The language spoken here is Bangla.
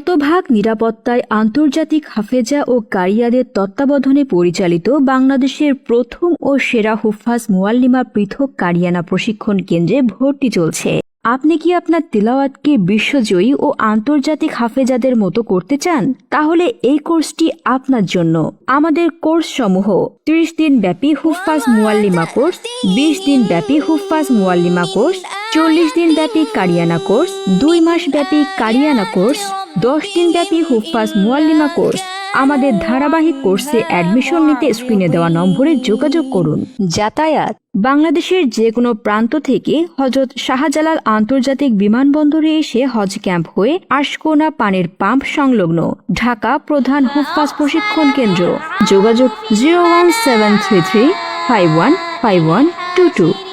শতভাগ নিরাপত্তায় আন্তর্জাতিক হাফেজা ও কারিয়াদের তত্ত্বাবধানে পরিচালিত বাংলাদেশের প্রথম ও সেরা হুফাজ মুআল্লিমা পৃথক কারিয়ানা প্রশিক্ষণ কেন্দ্রে ভর্তি চলছে। আপনি কি আপনার তিলাওয়াতকে বিশ্বজয়ী ও আন্তর্জাতিক হাফেজাদের মতো করতে চান? তাহলে এই কোর্সটি আপনার জন্য। আমাদের কোর্স সমূহ 30 দিন ব্যাপী হুফাজ মুআল্লিমা কোর্স, 20 দিন ব্যাপী হুফাজ মুআল্লিমা কোর্স, 40 দিন ব্যাপী কারিয়ানা কোর্স, 2 মাস ব্যাপী কারিয়ানা কোর্স, 10 দিন ব্যাপী হুফাজ মুআল্লিমা কোর্স। আমাদের ধারাবাহিক কোর্সে অ্যাডমিশন নিতে স্ক্রিনে দেওয়া নম্বরে যোগাযোগ করুন। যাতায়াত: বাংলাদেশের যে কোনো প্রান্ত থেকে হযরত শাহজালাল আন্তর্জাতিক বিমানবন্দরে এসে হজ ক্যাম্প হয়ে আশকোনা পানির পাম্প সংলগ্ন ঢাকা প্রধান হুফাজ প্রশিক্ষণ কেন্দ্র। যোগাযোগ 01733 515122।